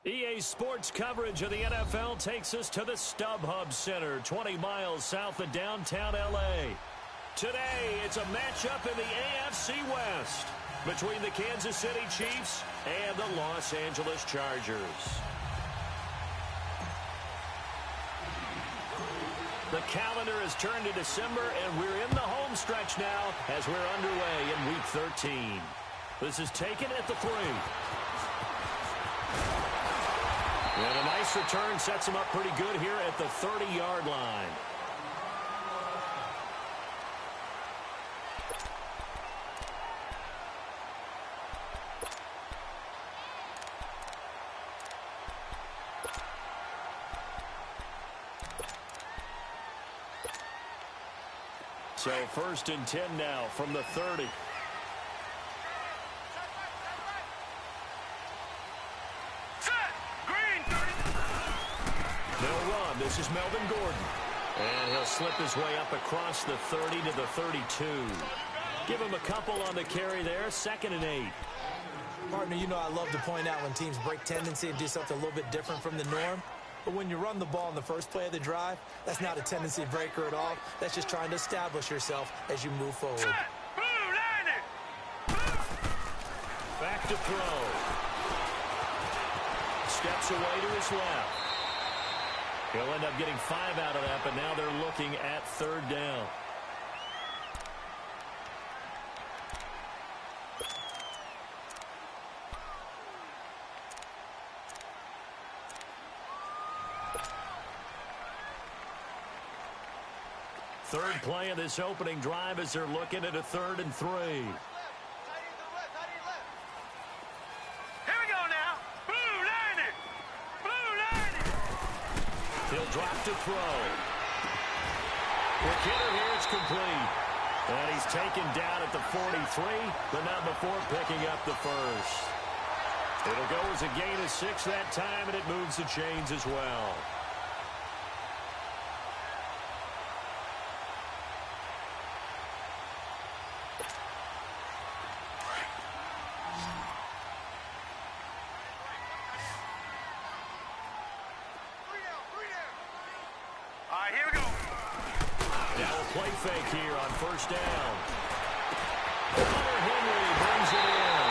EA Sports coverage of the NFL takes us to the StubHub Center, 20 miles south of downtown L.A. Today, it's a matchup in the AFC West between the Kansas City Chiefs and the Los Angeles Chargers. The calendar has turned to December, and we're in the home stretch now as we're underway in Week 13. This is taken at the 3. And a nice return sets him up pretty good here at the 30-yard line. So 1st and 10 now from the 30. This is Melvin Gordon. And he'll slip his way up across the 30 to the 32. Give him a couple on the carry there. 2nd and 8. Partner, you know I love to point out when teams break tendency and do something a little bit different from the norm. But when you run the ball in the first play of the drive, that's not a tendency breaker at all. That's just trying to establish yourself as you move forward. Back to throw. Steps away to his left. He'll end up getting 5 out of that, but now they're looking at 3rd down. Third play of this opening drive as they're looking at a 3rd and 3. He'll drop to throw. Quick hitter here, it's complete. And he's taken down at the 43, but not before picking up the first. It'll go as a gain of 6 that time, and it moves the chains as well. Play fake here on 1st down. Hunter Henry brings it in.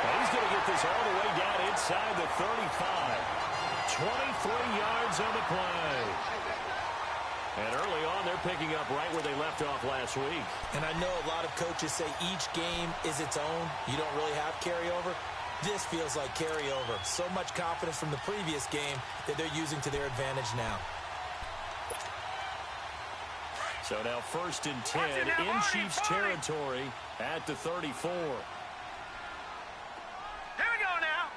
And he's going to get this all the way down inside the 35. 23 yards on the play. And early on, they're picking up right where they left off last week. And I know a lot of coaches say each game is its own. You don't really have carryover. This feels like carryover. So much confidence from the previous game that they're using to their advantage now. So now 1st and 10 in Chiefs territory at the 34. Here we go now.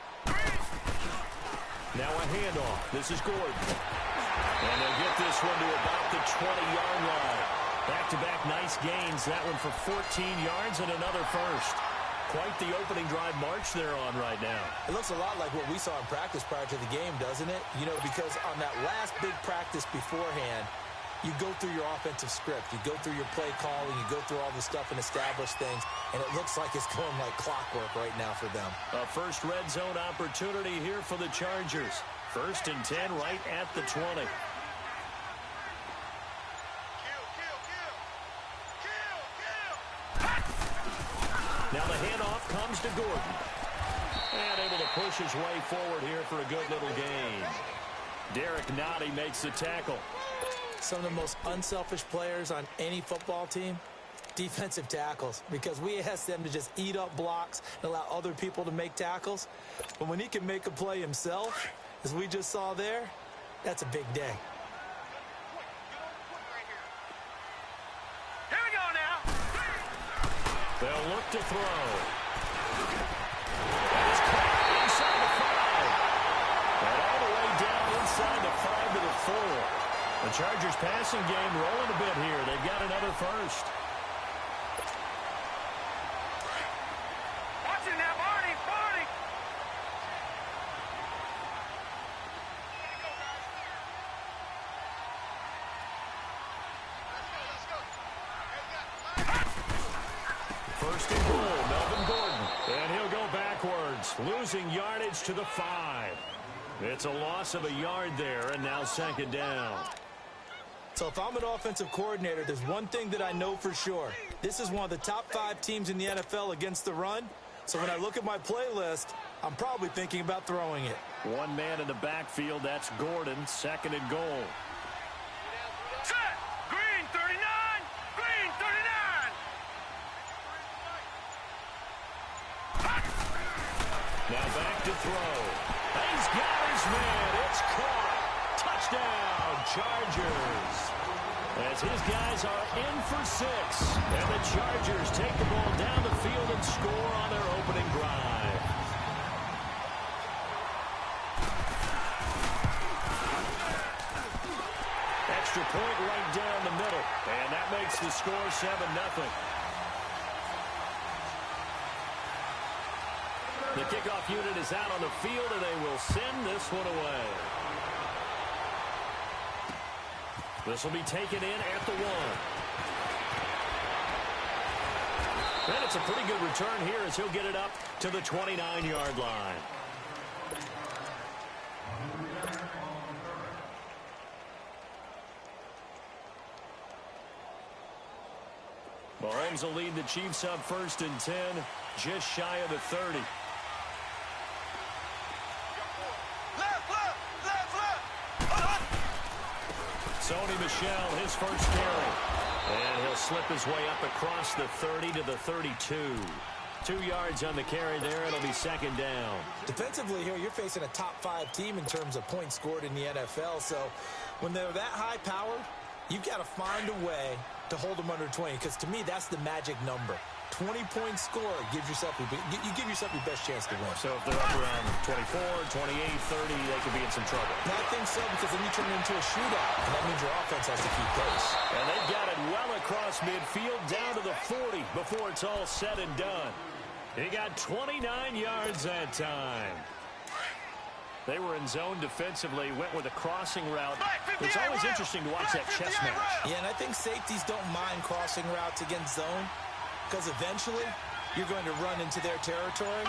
Now a handoff. This is Gordon. And they'll get this one to about the 20-yard line. Back-to-back nice gains. That one for 14 yards and another first. Quite the opening drive march they're on right now. It looks a lot like what we saw in practice prior to the game, doesn't it? You know, because on that last big practice beforehand, you go through your offensive script. You go through your play calling. You go through all the stuff and establish things. And it looks like it's going like clockwork right now for them. A first red zone opportunity here for the Chargers. 1st and 10 right at the 20. Now the handoff comes to Gordon. And able to push his way forward here for a good little gain. Derek Nottie makes the tackle. Some of the most unselfish players on any football team, defensive tackles, because we ask them to just eat up blocks and allow other people to make tackles. But when he can make a play himself, as we just saw there, that's a big day. Here we go now. They'll look to throw. That is caught inside the 5. And all the way down inside the 5 to the 4. The Chargers passing game rolling a bit here. They've got another first. Watch it now, Barney. First and goal, Melvin Gordon. And he'll go backwards, losing yardage to the 5. It's a loss of a yard there, and now second down. So if I'm an offensive coordinator, there's one thing that I know for sure. This is one of the top 5 teams in the NFL against the run. So when I look at my playlist, I'm probably thinking about throwing it. One man in the backfield, that's Gordon, second and goal. Set. Green 39. Green 39. Now back to throw. He's got his man. It's caught. Touchdown, Chargers. As his guys are in for 6. And the Chargers take the ball down the field and score on their opening drive. Extra point right down the middle. And that makes the score 7-0. The kickoff unit is out on the field, and they will send this one away. This will be taken in at the 1. And it's a pretty good return here as he'll get it up to the 29-yard line. Mahomes will lead the Chiefs up 1st and 10, just shy of the 30. Sony Michel, his first carry. And he'll slip his way up across the 30 to the 32. 2 yards on the carry there. It'll be second down. Defensively here, you're facing a top 5 team in terms of points scored in the NFL. So when they're that high powered, you've got to find a way to hold them under 20. Because to me, that's the magic number. 20-point score gives yourself you give yourself your best chance to win. So if they're up around 24, 28, 30, they could be in some trouble. And I think so, because then you turn it into a shootout, and that means your offense has to keep pace. And they've got it well across midfield down to the 40 before it's all said and done. He got 29 yards that time. They were in zone defensively, went with a crossing route. It's always interesting to watch that chess match. Yeah, and I think safeties don't mind crossing routes against zone, because eventually you're going to run into their territory,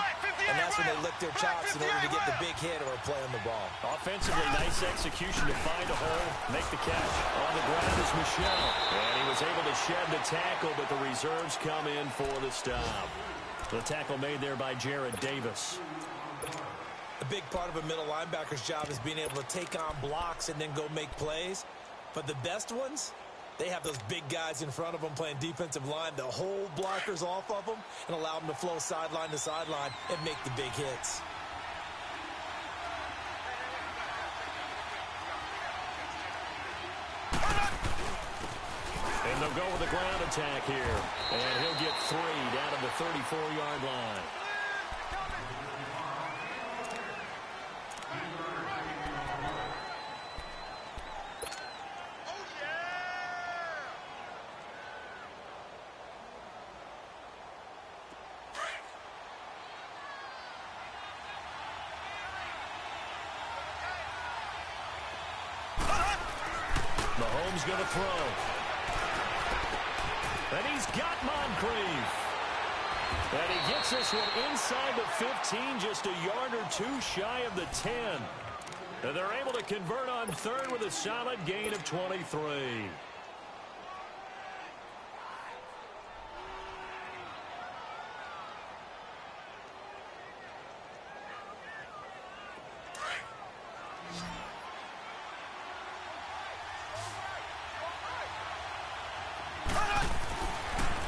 and that's when they lick their chops in order to get the big hit or a play on the ball. Offensively, nice execution to find a hole, make the catch. On the ground is Michel, and he was able to shed the tackle, but the reserves come in for the stop. The tackle made there by Jared Davis. A big part of a middle linebacker's job is being able to take on blocks and then go make plays. But the best ones, they have those big guys in front of them playing defensive line to hold blockers off of them and allow them to flow sideline to sideline and make the big hits. And they'll go with the ground attack here. And he'll get 3 down to the 34-yard line. Mahomes going to throw. And he's got Moncrief. And he gets this one inside the 15, just a yard or 2 shy of the 10. And they're able to convert on 3rd with a solid gain of 23.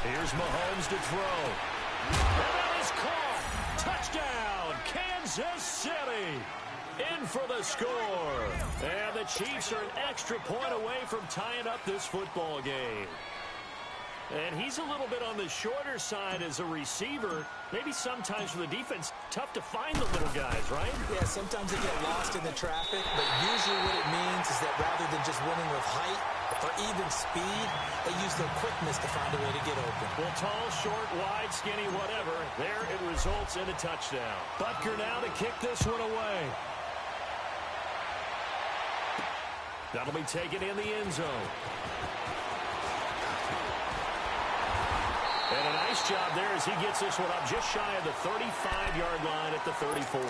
Here's Mahomes to throw. And that is caught. Touchdown, Kansas City. In for the score. And the Chiefs are an extra point away from tying up this football game. And he's a little bit on the shorter side as a receiver. Maybe sometimes for the defense, tough to find the little guys, right? Yeah, sometimes they get lost in the traffic, but usually what it means is that rather than just winning with height or even speed, they use their quickness to find a way to get open. Well, tall, short, wide, skinny, whatever, there it results in a touchdown. Butker now to kick this one away. That'll be taken in the end zone. And a nice job there as he gets this one up just shy of the 35-yard line at the 34.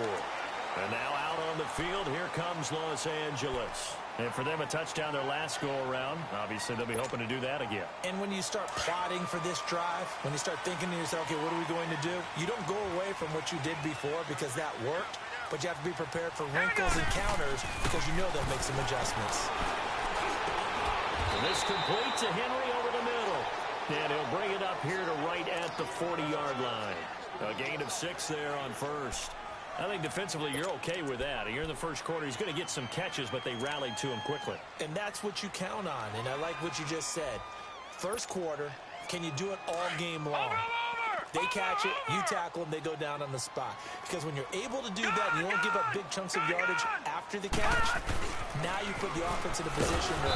And now out on the field, here comes Los Angeles. And for them, a touchdown their last go-around. Obviously, they'll be hoping to do that again. And when you start plotting for this drive, when you start thinking to yourself, okay, what are we going to do? You don't go away from what you did before because that worked, but you have to be prepared for wrinkles and counters because you know they'll make some adjustments. And this complete to Henry over the middle. And he'll bring it up here to right at the 40-yard line. A gain of 6 there on first. I think defensively you're okay with that. You're in the first quarter. He's going to get some catches, but they rallied to him quickly. And that's what you count on. And I like what you just said. First quarter, can you do it all game long? They catch it, you tackle them, they go down on the spot. Because when you're able to do that and you don't give up big chunks of yardage after the catch, now you put the offense in a position where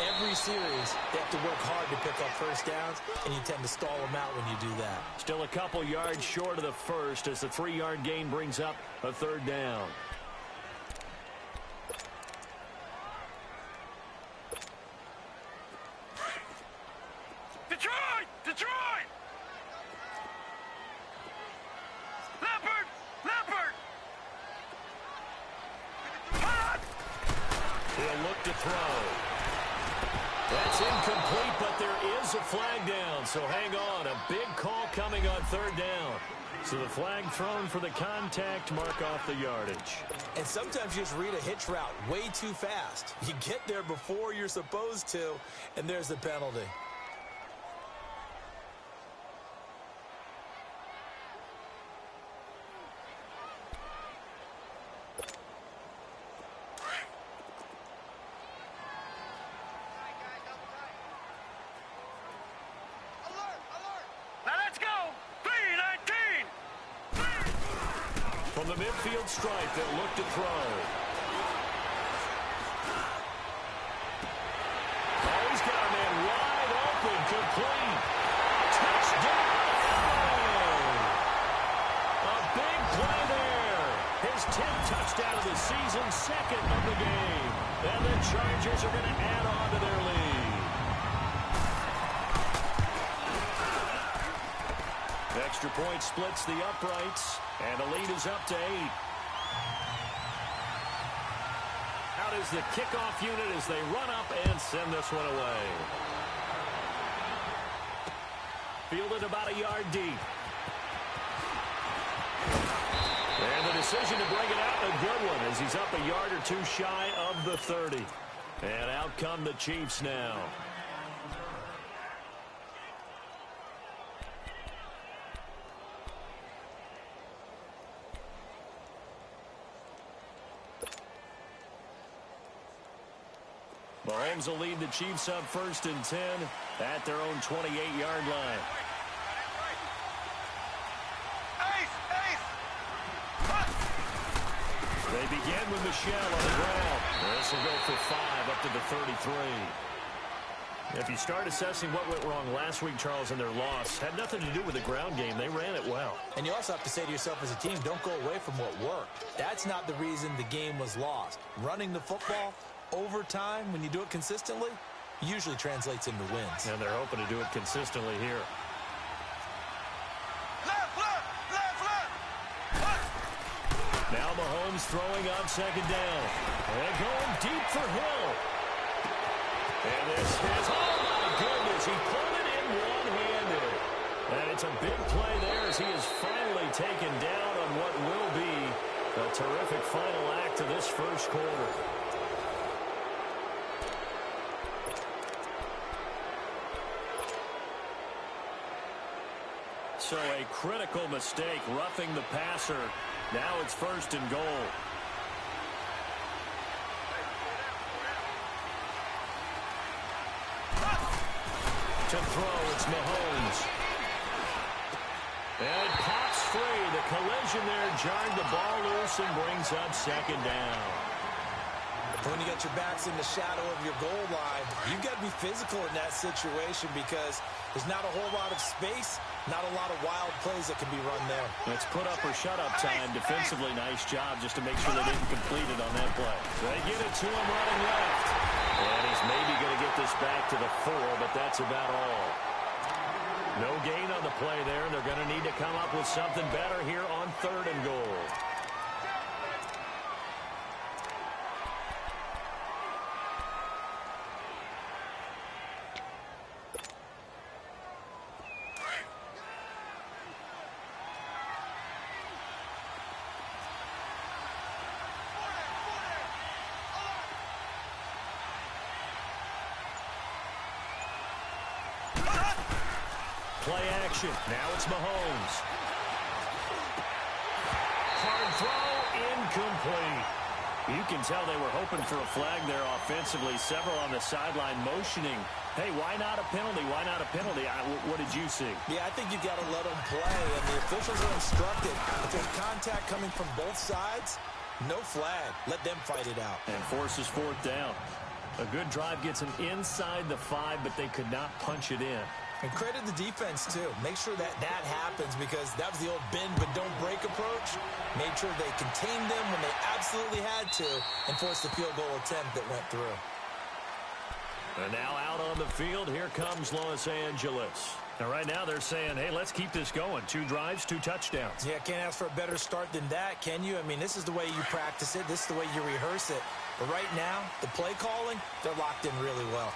every series they have to work hard to pick up first downs, and you tend to stall them out when you do that. Still a couple yards short of the first as the 3-yard gain brings up a third down. Detroit! Detroit! Leopard! Leopard! Hot! He'll look to throw. That's incomplete, but there is a flag down, so hang on. A big call coming on third down. So the flag thrown for the contact, mark off the yardage. And sometimes you just read a hitch route way too fast. You get there before you're supposed to, and there's the penalty. From the midfield stripe, they'll look to throw. Oh, he's got a man wide open, complete. Touchdown! A big play there. His 10th touchdown of the season, second of the game. And the Chargers are going to add on to their lead. Extra point splits the uprights, and the lead is up to 8. Out is the kickoff unit as they run up and send this one away. Fielded about a yard deep. And the decision to bring it out, a good one, as he's up a yard or two shy of the 30. And out come the Chiefs now. Mahomes will lead the Chiefs up 1st and 10 at their own 28-yard line. They begin with Michelle on the ground. This will go for 5 up to the 33. If you start assessing what went wrong last week, Charles, in their loss, had nothing to do with the ground game. They ran it well. And you also have to say to yourself as a team, don't go away from what worked. That's not the reason the game was lost. Running the football over time, when you do it consistently, usually translates into wins. And they're hoping to do it consistently here. Now Mahomes throwing on 2nd down. And going deep for Hill. And this is, oh my goodness, he pulled it in one-handed. And it's a big play there as he is finally taken down on what will be a terrific final act of this first quarter. So a critical mistake, roughing the passer. Now it's 1st and goal. To throw, it's Mahomes. And it pops free. The collision there jarred the ball loose and brings up 2nd down. When you got your backs in the shadow of your goal line, you've got to be physical in that situation because there's not a whole lot of space, not a lot of wild plays that can be run there. It's put up or shut up time. Defensively, nice job just to make sure they didn't complete it on that play. They get it to him running left. And he's maybe going to get this back to the 4, but that's about all. No gain on the play there. They're going to need to come up with something better here on 3rd and goal. play action. Now it's Mahomes. Hard throw, incomplete. You can tell they were hoping for a flag there offensively. Several on the sideline motioning. Hey, why not a penalty? Why not a penalty? What did you see? Yeah, I think you got to let them play, and the officials are instructed. If there's contact coming from both sides, no flag. Let them fight it out. And forces fourth down. A good drive gets them inside the 5, but they could not punch it in. And credit the defense, too. Make sure that happens, because that was the old bend but don't break approach. Made sure they contained them when they absolutely had to and forced the field goal attempt that went through. And now out on the field, here comes Los Angeles. Now, right now, they're saying, hey, let's keep this going. 2 drives, 2 touchdowns. Yeah, can't ask for a better start than that, can you? I mean, this is the way you practice it. This is the way you rehearse it. But right now, the play calling, they're locked in really well.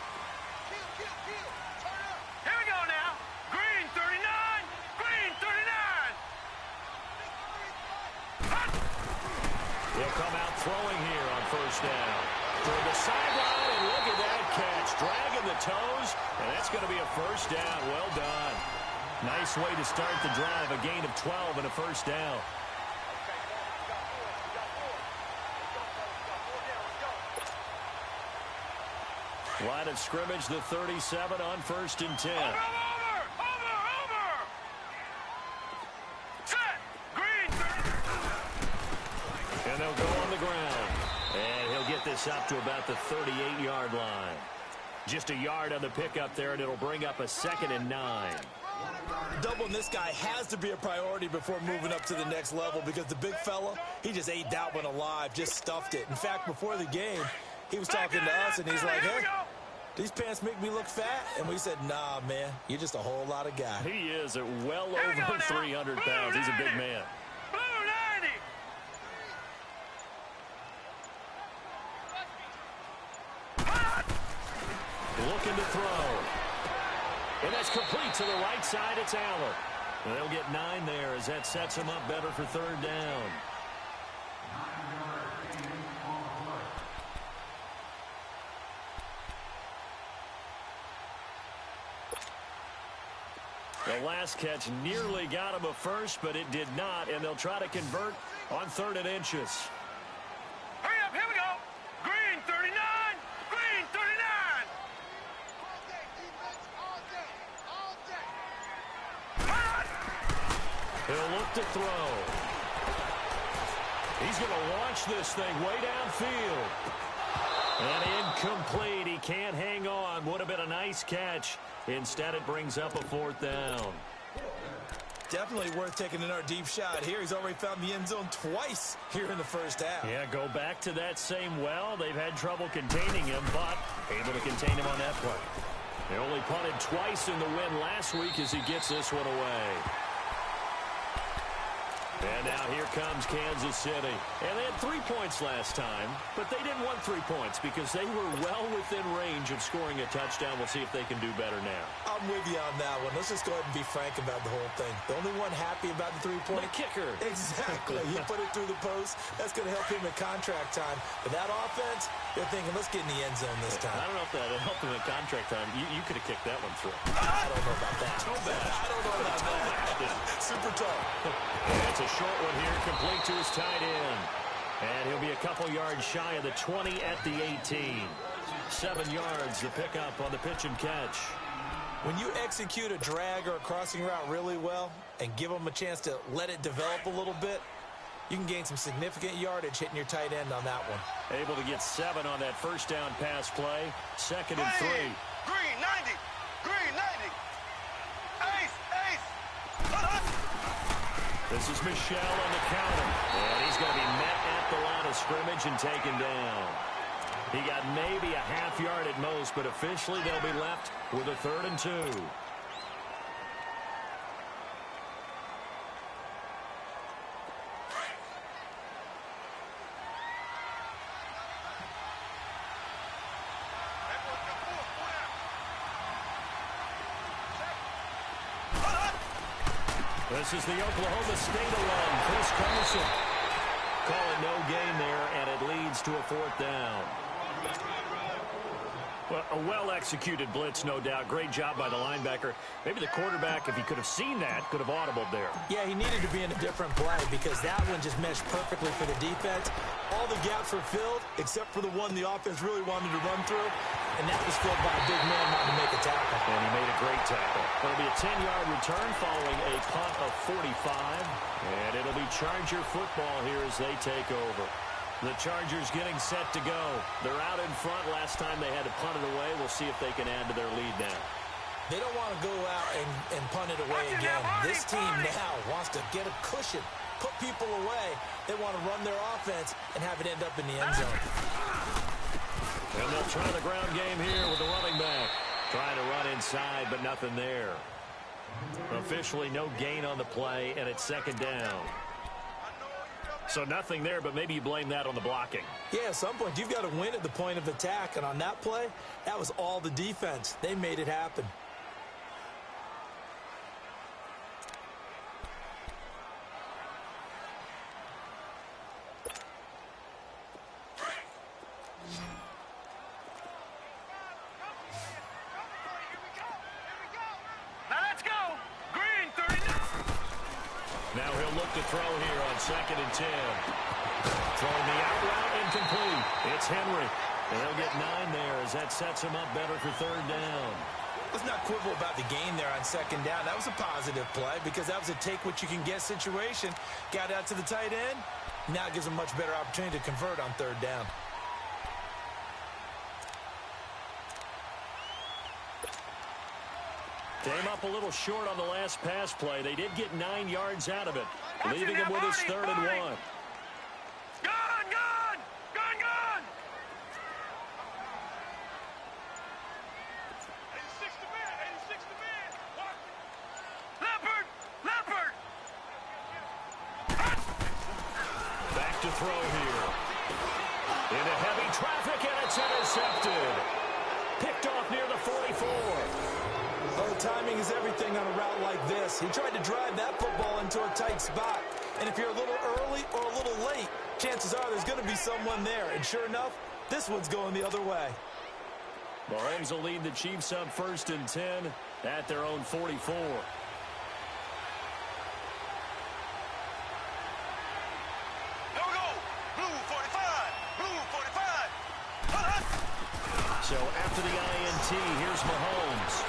Here we go now. Green 39. Green 39. Hot. He'll come out throwing here on first down. Toward the sideline, and look at that catch. Dragging the toes, and that's going to be a first down. Well done. Nice way to start the drive. A gain of 12 and a first down. Line of scrimmage, the 37 on 1st and 10. Over. Set. Green 30. And they'll go on the ground. And he'll get this up to about the 38-yard line. Just a yard on the pickup there, and it'll bring up a 2nd and 9. Doubling this guy has to be a priority before moving up to the next level, because the big fella, he just ate that one alive, just stuffed it. In fact, before the game, he was talking to us, and he's like, hey, these pants make me look fat. And we said, nah, man, you're just a whole lot of guy. He is at well over 300 pounds. He's a big man. Blue 90. Looking to throw. And that's complete to the right side. It's Allen. And they'll get 9 there as that sets him up better for 3rd down. The last catch nearly got him a first, but it did not, and they'll try to convert on 3rd and inches. Hurry up, here we go. Green 39. Green 39. Hot. He'll look to throw. He's going to launch this thing way downfield. And incomplete. He can't hang on. Would have been a nice catch. Instead, it brings up a 4th down. Definitely worth taking another deep shot here. He's already found the end zone twice here in the first half. Yeah, go back to that same well. They've had trouble containing him, but able to contain him on that play. They only punted twice in the win last week as he gets this one away. And now here comes Kansas City. And they had 3 points last time, but they didn't want 3 points because they were well within range of scoring a touchdown. We'll see if they can do better now. I'm with you on that one. Let's just go ahead and be frank about the whole thing. The only one happy about the 3-point. The kicker. Exactly. You put it through the post. That's going to help him in contract time. But that offense, they're thinking, let's get in the end zone this time. I don't know if that helped him in contract time. You could have kicked that one through. I don't know about that. Too bad. I don't know about that. Super tough. That's a short one here, complete to his tight end. And he'll be a couple yards shy of the 20 at the 18. 7 yards, the pickup on the pitch and catch. When you execute a drag or a crossing route really well and give them a chance to let it develop a little bit, you can gain some significant yardage hitting your tight end on that one. Able to get 7 on that first down pass play. 2nd and 3. Green 90. Green 90. Ace. This is Michelle on the counter. And he's going to be met at the line of scrimmage and taken down. He got maybe a half yard at most, but officially they'll be left with a 3rd and 2. This is the Oklahoma State alum, Chris Carson. Call it no gain there, and it leads to a 4th down. Well, a well-executed blitz, no doubt. Great job by the linebacker. Maybe the quarterback, if he could have seen that, could have audibled there. Yeah, he needed to be in a different play because that one just meshed perfectly for the defense. All the gaps were filled except for the one the offense really wanted to run through, and that was filled by a big man wanting to make a tackle. And he made a great tackle. It'll be a 10-yard return following a punt of 45, and it'll be Charger football here as they take over. The Chargers getting set to go. They're out in front. Last time they had to punt it away. We'll see if they can add to their lead now. They don't want to go out and punt it away again. This team now wants to get a cushion, put people away. They want to run their offense and have it end up in the end zone. And they'll try the ground game here with the running back. Trying to run inside, but nothing there. Officially no gain on the play, and it's second down. So nothing there, but maybe you blame that on the blocking. Yeah, at some point, you've got to win at the point of attack. And on that play, that was all the defense. They made it happen. Now let's go. Green 39. Now he'll look to throw here on 2nd and 10. Throwing the out route incomplete. It's Henry. And he'll get 9 there as that sets him up better for 3rd down. Let's not quibble about the gain there on 2nd down. That was a positive play because that was a take-what-you-can-get situation. Got out to the tight end. Now it gives him a much better opportunity to convert on 3rd down. Came up a little short on the last pass play. They did get 9 yards out of it, leaving him with his 3rd and 1. Gone, gone, gone, gone. 86 to man, 86 to man. Leopard, Leopard. Back to throw here. Into heavy traffic, and it's intercepted. Picked off near the 44. Oh, timing is everything on a route like this. He tried to drive that football into a tight spot. And if you're a little early or a little late, chances are there's going to be someone there. And sure enough, this one's going the other way. Mahomes will lead the Chiefs up 1st and 10 at their own 44. Here we go. Blue 45. Blue 45. So after the INT, here's Mahomes.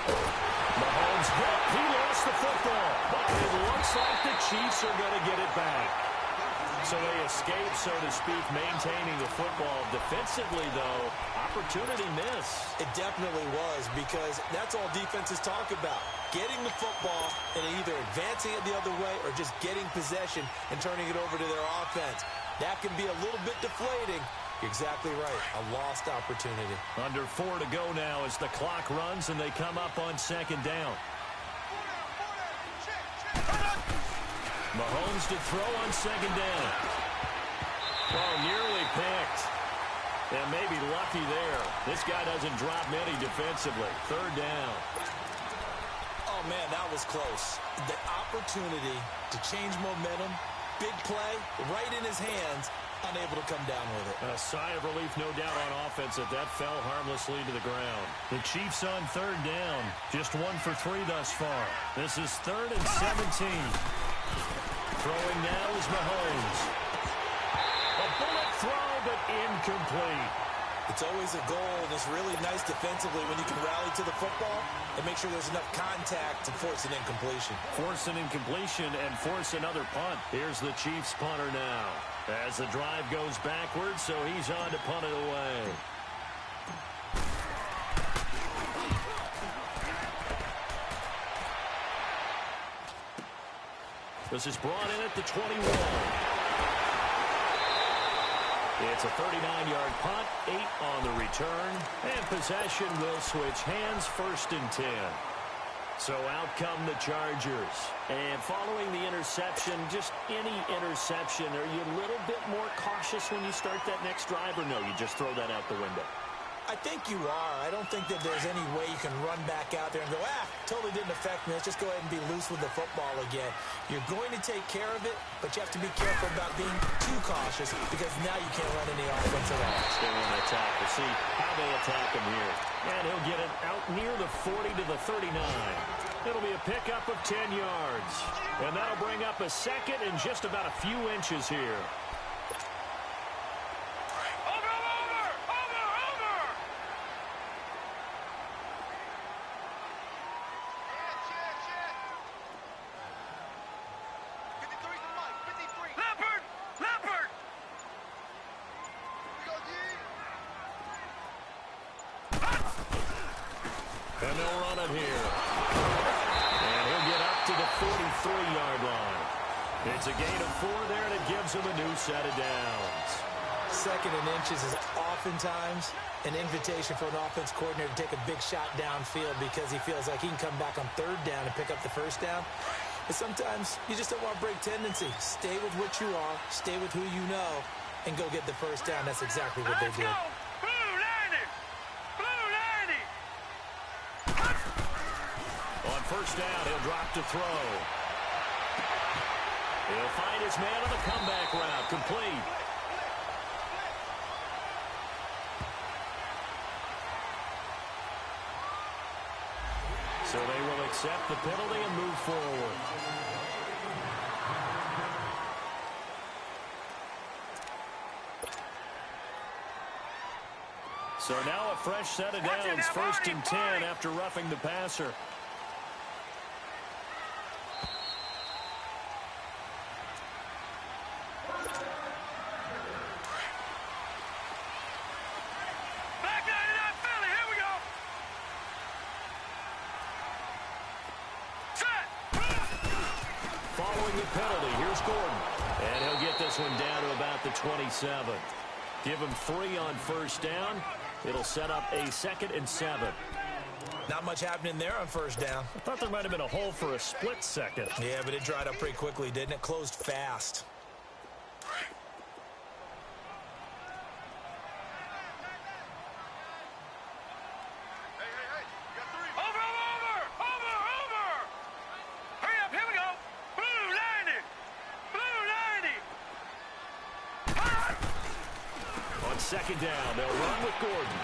Mahomes hit. He lost the football. But it looks like the Chiefs are going to get it back. So they escape, so to speak, maintaining the football. Defensively, though, opportunity miss. It definitely was because that's all defenses talk about. Getting the football and either advancing it the other way or just getting possession and turning it over to their offense. That can be a little bit deflating. Exactly right. A lost opportunity. Under 4 to go now as the clock runs and they come up on 2nd down. Mahomes to throw on 2nd down. Oh, nearly picked. And maybe lucky there. This guy doesn't drop many defensively. 3rd down. Oh, man, that was close. The opportunity to change momentum, big play, right in his hands, unable to come down with it. A sigh of relief, no doubt, on offense that fell harmlessly to the ground. The Chiefs on 3rd down. Just 1 for 3 thus far. This is 3rd and 17. Throwing now is Mahomes. A bullet throw, but incomplete. It's always a goal, and it's really nice defensively when you can rally to the football and make sure there's enough contact to force an incompletion. Force an incompletion and force another punt. Here's the Chiefs punter now. As the drive goes backwards, so he's on to punt it away. This is brought in at the 21. It's a 39-yard punt, 8 on the return, and possession will switch hands, 1st and 10. So out come the Chargers. And following the interception, just any interception, are you a little bit more cautious when you start that next drive, or no, you just throw that out the window? I think you are. I don't think that there's any way you can run back out there and go, totally didn't affect me. Let's just go ahead and be loose with the football again. You're going to take care of it, but you have to be careful about being too cautious because now you can't run any offense at all. They want to attack. We'll see how they attack him here. And he'll get it out near the 40 to the 39. It'll be a pickup of 10 yards. And that'll bring up a second and just about a few inches here. And they'll run it here. And he'll get up to the 43-yard line. It's a gain of 4 there, and it gives him a new set of downs. Second and inches is oftentimes an invitation for an offense coordinator to take a big shot downfield because he feels like he can come back on third down and pick up the first down. But sometimes you just don't want to break tendency. Stay with what you are, stay with who you know, and go get the first down. That's exactly what they did. On first down, he'll drop to throw. He'll find his man on the comeback route. Complete. So they will accept the penalty and move forward. So now a fresh set of downs, first and 10 after roughing the passer. Following the penalty, here's Gordon. And he'll get this one down to about the 27. Give him 3 on first down. It'll set up a 2nd and 7. Not much happening there on first down. I thought there might have been a hole for a split second. Yeah, but it dried up pretty quickly, didn't it? Closed fast. Second down, they'll run with Gordon.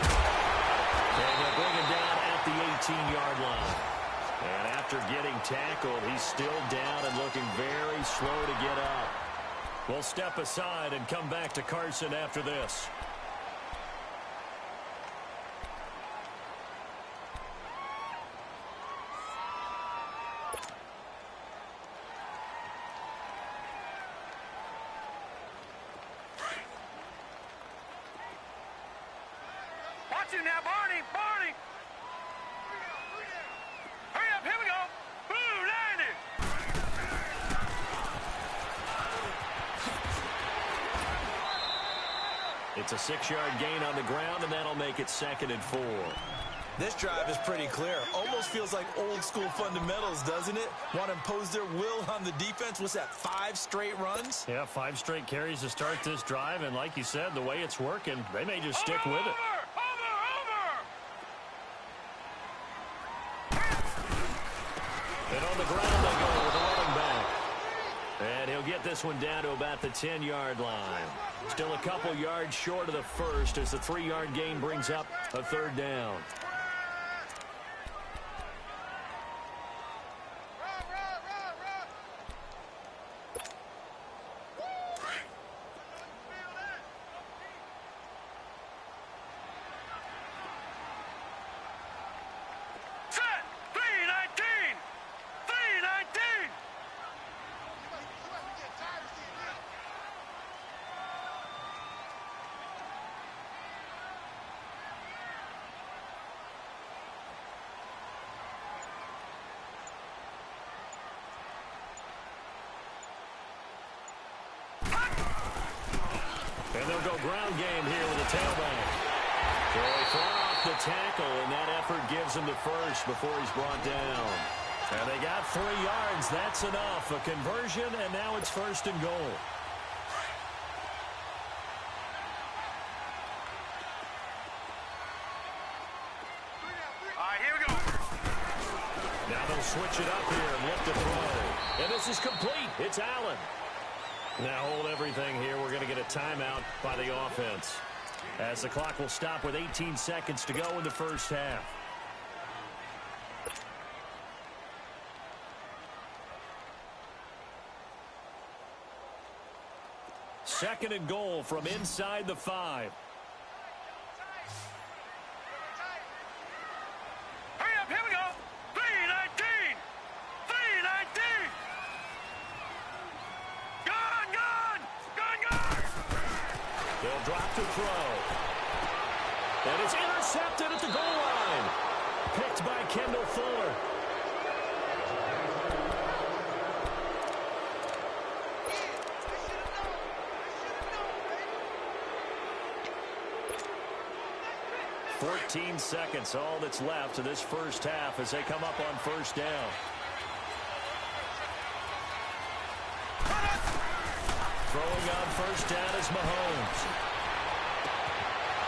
And they'll bring him down at the 18-yard line. And after getting tackled, he's still down and looking very slow to get up. We'll step aside and come back to Carson after this. Now, Barney! Hurry up, here we go! Blue, landed! It's a 6-yard gain on the ground, and that'll make it 2nd and 4. This drive is pretty clear. Almost feels like old school fundamentals, doesn't it? Want to impose their will on the defense. What's that, 5 straight runs? Yeah, 5 straight carries to start this drive, and like you said, the way it's working, they may just stick with it. And on the ground they go with the running back. And he'll get this one down to about the 10-yard line. Still a couple yards short of the first as the 3-yard gain brings up a 3rd down. And they'll go ground game here with a tailback. So they fly off the tackle, and that effort gives him the first before he's brought down. And they got 3 yards. That's enough. A conversion, and now it's 1st and goal. All right, here we go. switch it up here and look to throw. And this is complete. It's Allen. Now hold everything here. We're going to get a timeout by the offense, as the clock will stop with 18 seconds to go in the first half. Second and goal from inside the 5. Hurry up, here we go. 319. 319. Gone. They'll drop to throw. And it's intercepted at the goal line. Picked by Kendall Fuller. "14 seconds, all that's left to this first half as they come up on first down. Throwing on first down is Mahomes.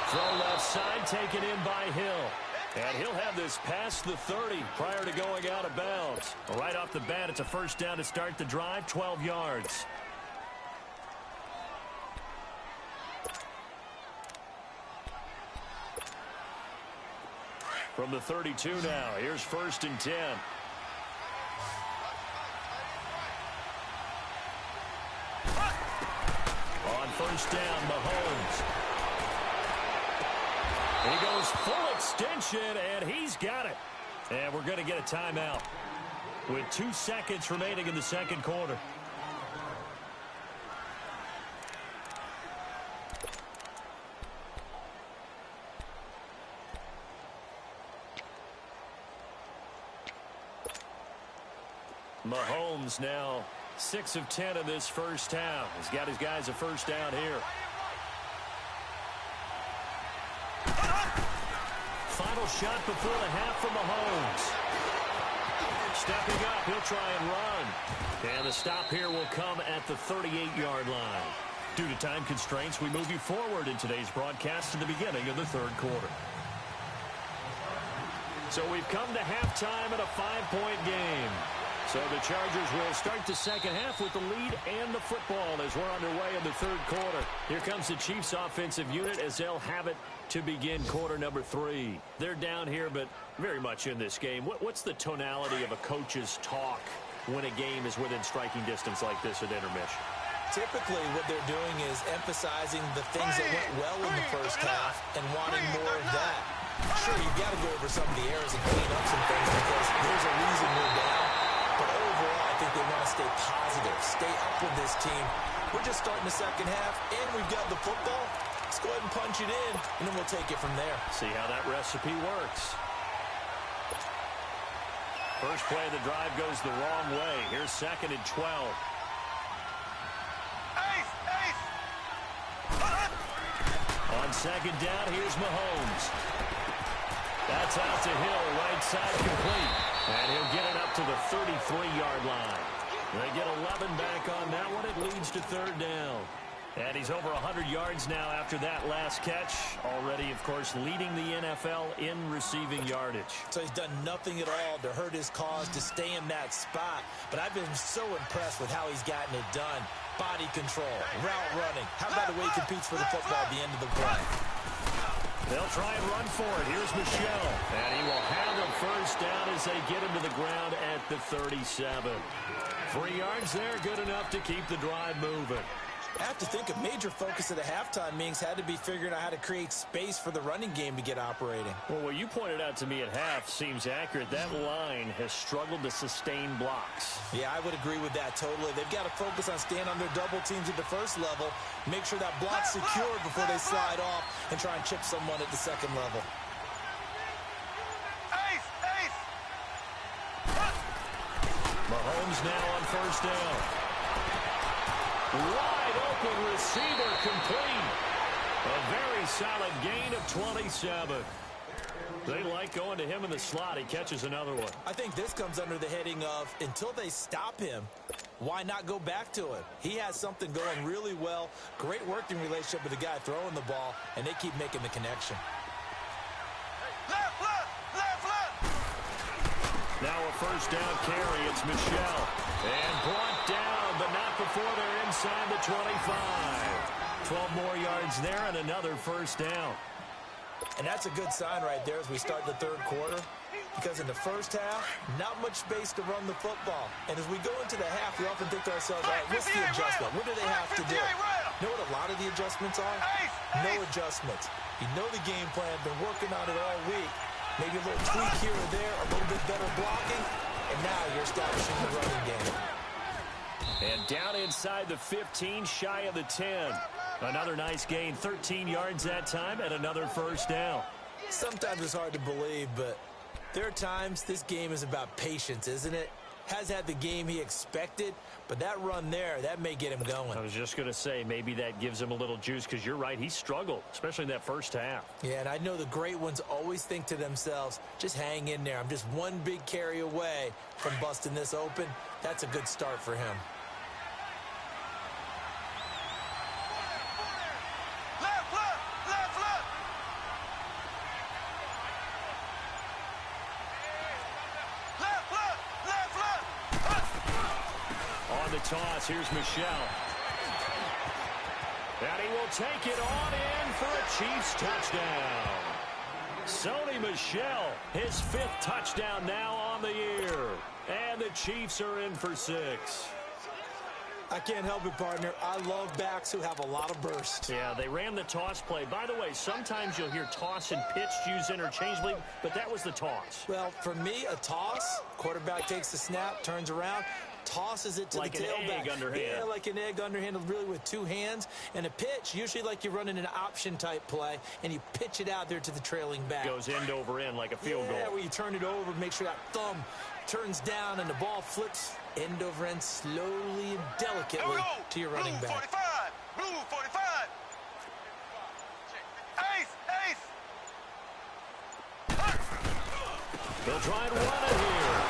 Throw left side, taken in by Hill. And he'll have this past the 30 prior to going out of bounds. Right off the bat, it's a first down to start the drive, 12 yards. From the 32 now, here's first and 10. On first down, Mahomes. He goes full extension, and he's got it. And we're going to get a timeout with 2 seconds remaining in the second quarter. Mahomes now 6 of 10 in this first half. He's got his guys a first down here. Final shot before the half for Mahomes. Stepping up, he'll try and run. And the stop here will come at the 38-yard line. Due to time constraints, we move you forward in today's broadcast to the beginning of the third quarter. So we've come to halftime in a 5-point game. So the Chargers will start the second half with the lead and the football as we're underway in the third quarter. Here comes the Chiefs offensive unit as they'll have it to begin quarter number 3. They're down here, but very much in this game. What's the tonality of a coach's talk when a game is within striking distance like this at intermission? Typically, what they're doing is emphasizing the things that went well in the first half and wanting more of that. Sure, you've got to go over some of the errors and clean up some things because there's a reason we're down. But overall, I think they want to stay positive, stay up with this team. We're just starting the second half, and we've got the football. Let's go ahead and punch it in, and then we'll take it from there. See how that recipe works. First play of the drive goes the wrong way. Here's second and 12. On second down, here's Mahomes. That's out to Hill, right side complete. And he'll get it up to the 33-yard line. They get 11 back on that one. It leads to third down. And he's over 100 yards now after that last catch. Already, of course, leading the NFL in receiving yardage. So he's done nothing at all to hurt his cause, to stay in that spot. But I've been so impressed with how he's gotten it done. Body control, route running. How about the way he competes for the football at the end of the play? They'll try and run for it. Here's Michel. And he will have the first down as they get him to the ground at the 37. 3 yards there, good enough to keep the drive moving. I have to think a major focus of the halftime meetings had to be figuring out how to create space for the running game to get operating. Well, what you pointed out to me at half seems accurate. That line has struggled to sustain blocks. Yeah, I would agree with that totally. They've got to focus on staying on their double teams at the first level, make sure that block's secured before they slide off and try and chip someone at the second level. Mahomes now on first down. Wide open receiver complete. A very solid gain of 27. They like going to him in the slot. He catches another one. I think this comes under the heading of until they stop him, why not go back to him? He has something going really well. Great working relationship with the guy throwing the ball, and they keep making the connection. Now a first down carry. It's Michelle. And brought down, but not before they're inside the 25. 12 more yards there and another first down. And that's a good sign right there as we start the third quarter. Because in the first half, not much space to run the football. And as we go into the half, we often think to ourselves, all right, what's the adjustment? What do they have to do? You know what a lot of the adjustments are? No adjustments. You know the game plan, been working on it all week. Maybe a little tweak here or there, a little bit better blocking, and now you're establishing the running game. And down inside the 15, shy of the 10. Another nice gain, 13 yards that time, and another first down. Sometimes it's hard to believe, but there are times this game is about patience, isn't it? Has had the game he expected, but that run there, that may get him going. I was just going to say, maybe that gives him a little juice, because you're right, he struggled, especially in that first half. Yeah, and I know the great ones always think to themselves, just hang in there. I'm just one big carry away from busting this open. That's a good start for him. Toss. Here's Michelle. And he will take it on in for a Chiefs touchdown. Sony Michel, his 5th touchdown now on the year. And the Chiefs are in for 6. I can't help it, partner. I love backs who have a lot of burst. Yeah, they ran the toss play. By the way, sometimes you'll hear toss and pitch used interchangeably, but that was the toss. Well, for me, a toss, quarterback takes the snap, turns around, tosses it to like the tailback. Like an egg underhand. Yeah, like an egg underhand, really with 2 hands. And a pitch, usually like you're running an option-type play, and you pitch it out there to the trailing back. Goes end over end like a field goal. Yeah, where you turn it over, make sure that thumb turns down, and the ball flips end over end slowly and delicately to your running Blue back. 45. Blue 45. Ace. They'll try and run it here.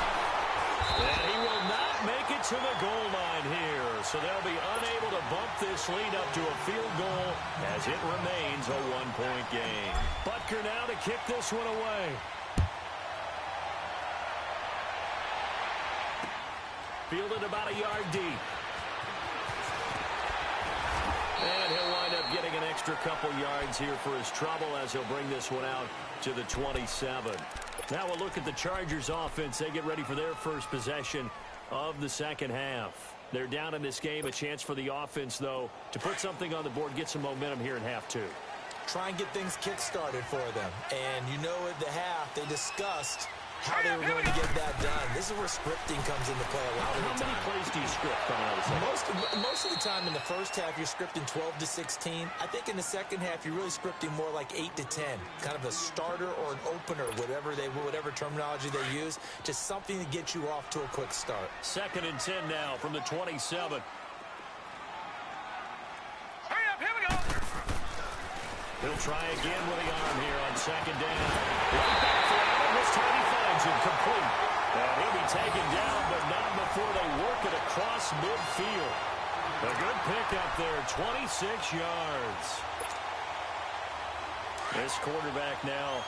And he will not make it to the goal line here. So they'll be unable to bump this lead up to a field goal as it remains a 1-point game. Butker now to kick this one away. Fielded about a yard deep. And he'll wind up getting an extra couple yards here for his trouble as he'll bring this one out to the 27. Now we'll look at the Chargers offense. They get ready for their first possession of the second half. They're down in this game. A chance for the offense, though, to put something on the board, get some momentum here in half 2. Try and get things kick-started for them. And you know at the half, they discussed how they were going to get that done. This is where scripting comes into play a lot of the time. How many plays do you script coming out of the second? Most of the time in the first half, you're scripting 12 to 16. I think in the second half, you're really scripting more like 8 to 10. Kind of a starter or an opener, whatever terminology they use. Just something to get you off to a quick start. 2nd and 10 now from the 27. Hurry up, here we go. He'll try again with the arm here on 2nd down. Right back for him. This time he finds it complete. And he'll be taken down, but not before they work it across midfield. A good pickup there, 26 yards. This quarterback now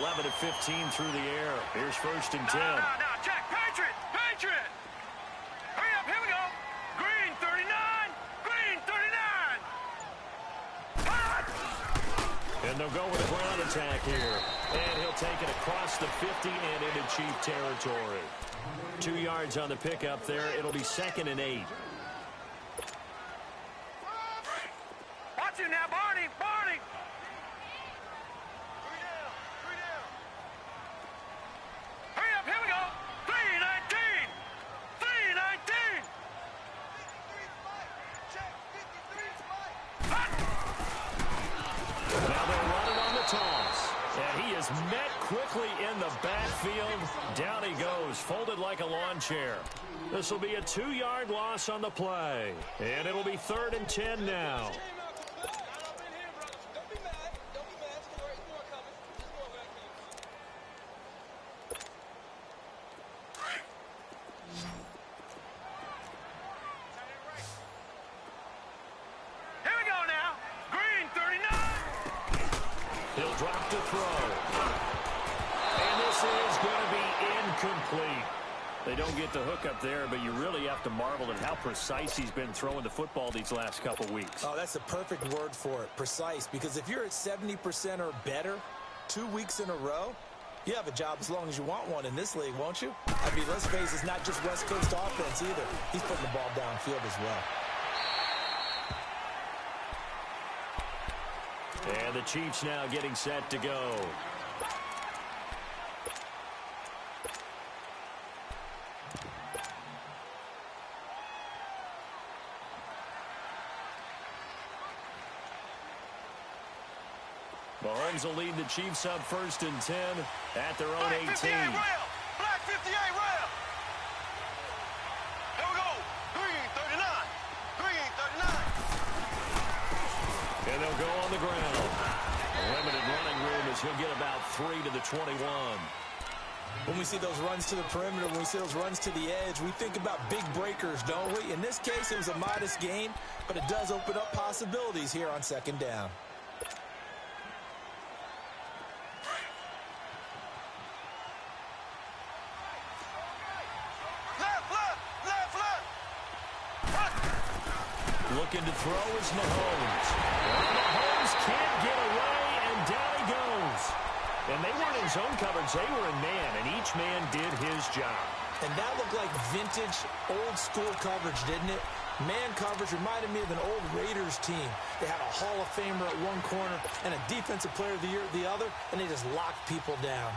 11 of 15 through the air. Here's 1st and 10. Now, check. Patriot. Hurry up, here we go. Green 39. Green 39. And they'll go with a ground attack here. And he'll take it across the 50 and into Chief territory. 2 yards on the pickup there. It'll be 2nd and 8. Watch him now, Barney. 3 down. Hurry up, here we go. 319. 319. Now they're running on the toss. And he is met quickly in the backfield. Down he goes, folded like a lawn chair. This will be a 2-yard loss on the play. And it'll be 3rd and 10 now. incomplete. They don't get the hook up there, but you really have to marvel at how precise he's been throwing the football these last couple weeks. Oh, that's the perfect word for it, precise, because if you're at 70% or better 2 weeks in a row, you have a job as long as you want one in this league, won't you? I mean, let's face it, it's not just West Coast offense either. He's putting the ball downfield as well. And the Chiefs now getting set to go. Mahomes will lead the Chiefs up 1st and 10 at their own 18. Black 58 rail. Black 58 rail. Here we go. Green 39. Green 39. And they'll go on the ground. Limited running room as he'll get about 3 to the 21. When we see those runs to the perimeter, when we see those runs to the edge, we think about big breakers, don't we? In this case, it was a modest gain, but it does open up possibilities here on 2nd down. Looking to throw is Mahomes. Well, Mahomes can't get away, and down he goes. And they weren't in zone coverage. They were in man, and each man did his job. And that looked like vintage, old-school coverage, didn't it? Man coverage reminded me of an old Raiders team. They had a Hall of Famer at one corner and a Defensive Player of the Year at the other, and they just locked people down.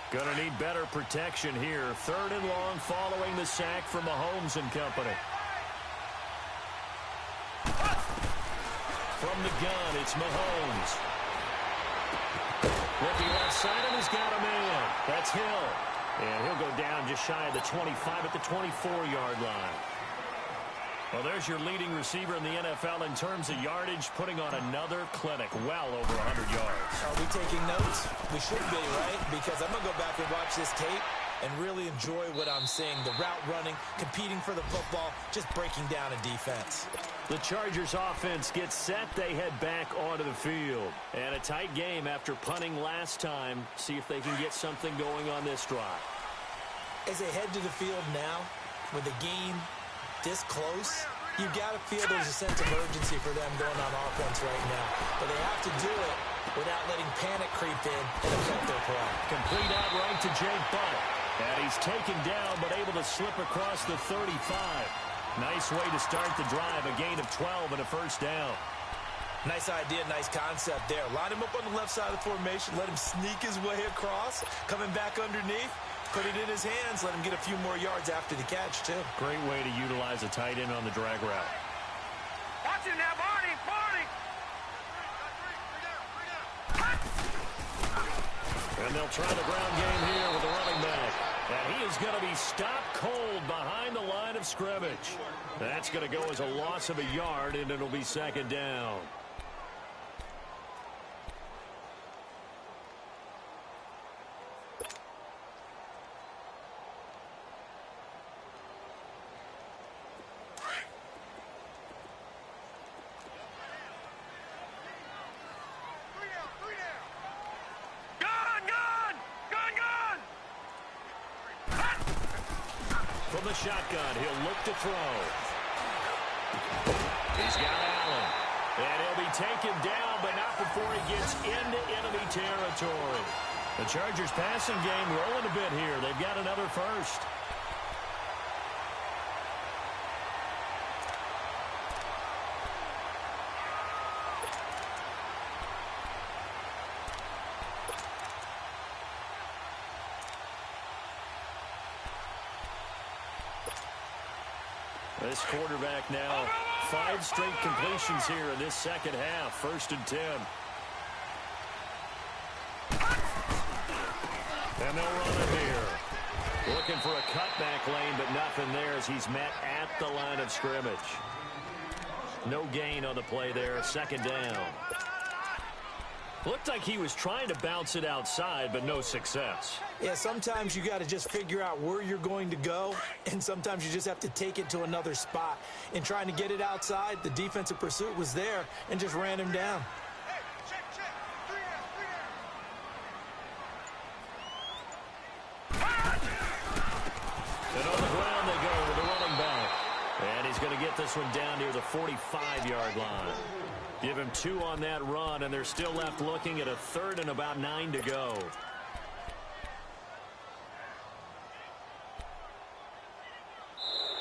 Gonna need better protection here. 3rd and long following the sack from Mahomes and company. From the gun, it's Mahomes. Looking left side, and he's got a man. That's Hill. And he'll go down just shy of the 25 at the 24-yard line. Well, there's your leading receiver in the NFL in terms of yardage, putting on another clinic, well over 100 yards. Are we taking notes? We should be, right? Because I'm going to go back and watch this tape and really enjoy what I'm seeing. The route running, competing for the football, just breaking down a defense. The Chargers offense gets set. They head back onto the field. And a tight game after punting last time. See if they can get something going on this drive. As they head to the field now, with the game this close, you've got to feel there's a sense of urgency for them going on offense right now. But they have to do it without letting panic creep in and affect their play. Complete out right to Jake Butt. And he's taken down but able to slip across the 35. Nice way to start the drive. A gain of 12 and a 1st down. Nice idea, nice concept there. Line him up on the left side of the formation. Let him sneak his way across. Coming back underneath. Put it in his hands. Let him get a few more yards after the catch, too. Great way to utilize a tight end on the drag route. Watch it now, Barney. Barney. And they'll try the ground game here with the running back. And he is going to be stopped cold behind the line of scrimmage. That's going to go as a loss of a yard, and it'll be 2nd down. From the shotgun, he'll look to throw. He's got Allen. And he'll be taken down, but not before he gets into enemy territory. The Chargers passing game rolling a bit here. They've got another 1st. This quarterback now, 5 straight completions here in this 2nd half. 1st and 10. And they'll run it here. Looking for a cutback lane, but nothing there as he's met at the line of scrimmage. No gain on the play there. 2nd down. Looked like he was trying to bounce it outside, but no success. Yeah, sometimes you got to just figure out where you're going to go, and sometimes you just have to take it to another spot. In trying to get it outside, the defensive pursuit was there and just ran him down. he's going to get this one down near the 45-yard line. Give him 2 on that run, and they're still left looking at a 3rd and about 9 to go.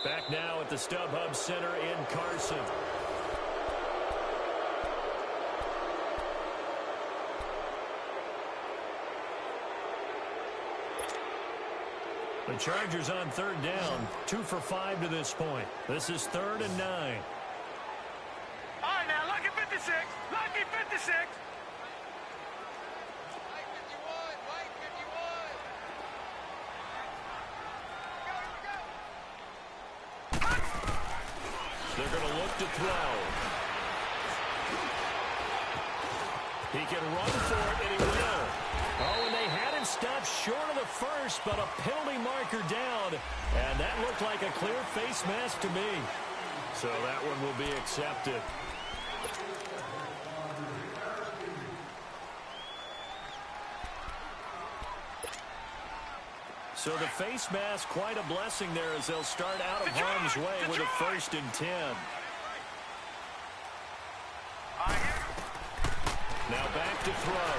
Back now at the StubHub Center in Carson. The Chargers on 3rd down, 2 for 5 to this point. This is 3rd and 9. All right, now, lucky 56. Lucky 56. They're going to look to throw. He can run for it, and he will. Oh, and they had him stopped short of the first, but a penalty marker down. And that looked like a clear face mask to me. So that one will be accepted. So the face mask, quite a blessing there as they'll start out of harm's way with a 1st and 10. Now back to throw.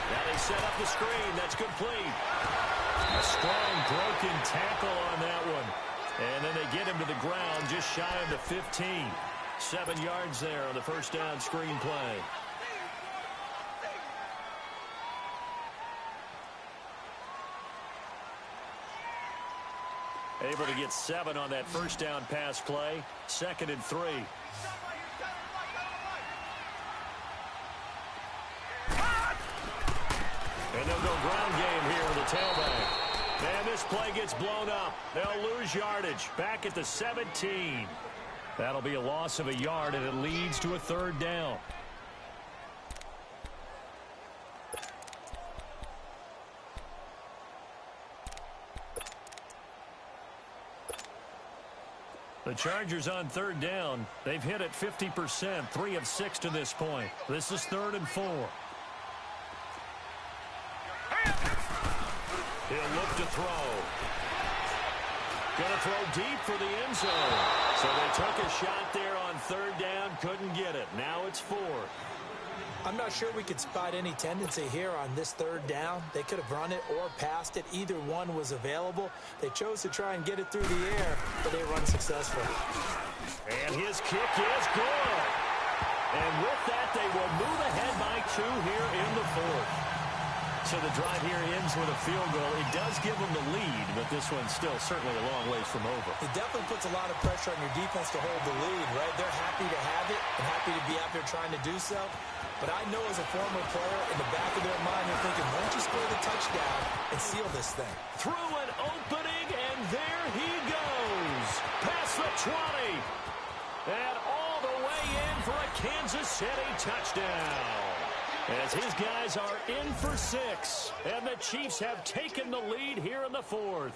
Now they set up the screen. That's complete. A strong broken tackle on that one. And then they get him to the ground just shy of the 15. 7 yards there on the 1st down screen play. Able to get 7 on that 1st down pass play. 2nd and 3. And they'll go ground game here with the tailback. And this play gets blown up. They'll lose yardage. Back at the 17. That'll be a loss of a yard, and it leads to a 3rd down. The Chargers on 3rd down. They've hit it 50%, 3 of 6 to this point. This is 3rd and 4. He'll look to throw. Going to throw deep for the end zone. So they took a shot there on 3rd down, couldn't get it. Now it's 4. I'm not sure we could spot any tendency here on this 3rd down. They could have run it or passed it. Either one was available. They chose to try and get it through the air, but they were unsuccessful. And his kick is good. And with that, they will move ahead by 2 here in the 4th. So the drive here ends with a field goal. It does give them the lead, but this one's still certainly a long ways from over. It definitely puts a lot of pressure on your defense to hold the lead, right? They're happy to have it and happy to be out there trying to do so. But I know as a former player, in the back of their mind, they're thinking, why don't you score the touchdown and seal this thing? Through an opening, and there he goes. Past the 20. And all the way in for a Kansas City touchdown. As his guys are in for 6. And the Chiefs have taken the lead here in the 4th.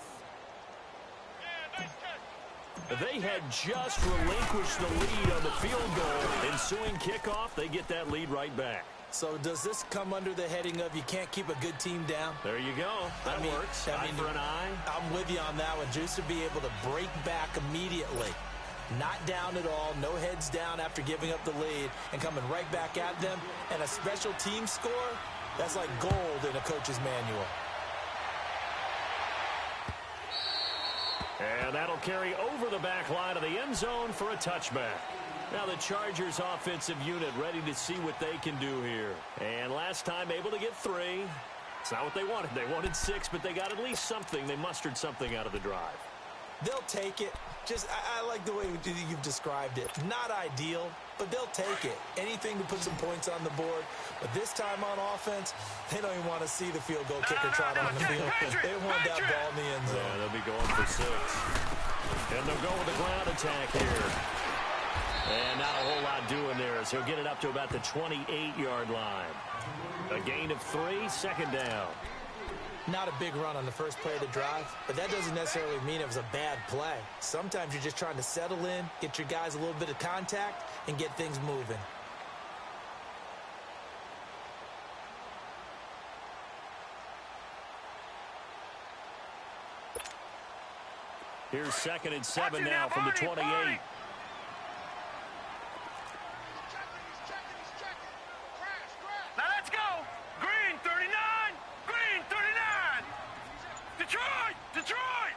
They had just relinquished the lead on the field goal. Ensuing kickoff, they get that lead right back. So does this come under the heading of you can't keep a good team down? There you go. That works. Eye for an eye. I'm with you on that one. Just to be able to break back immediately. Not down at all. No heads down after giving up the lead and coming right back at them. And a special team score, that's like gold in a coach's manual. And that'll carry over the back line of the end zone for a touchback. Now the Chargers offensive unit ready to see what they can do here. And last time able to get 3. It's not what they wanted. They wanted 6, but they got at least something. They mustered something out of the drive. They'll take it. I like the way you've described it. Not ideal, but they'll take it. Anything to put some points on the board. But this time on offense, they don't even want to see the field goal kicker trot on the field. They want that ball in the end zone. Yeah, they'll be going for 6. And they'll go with the ground attack here. And not a whole lot doing there as he'll get it up to about the 28-yard line. A gain of 3, 2nd down. Not a big run on the first play of the drive, but that doesn't necessarily mean it was a bad play. Sometimes you're just trying to settle in, get your guys a little bit of contact, and get things moving. Here's 2nd and 7 now now, from the Barney, 28. Barney. Now let's go. Green 39. Green 39. Detroit. Detroit.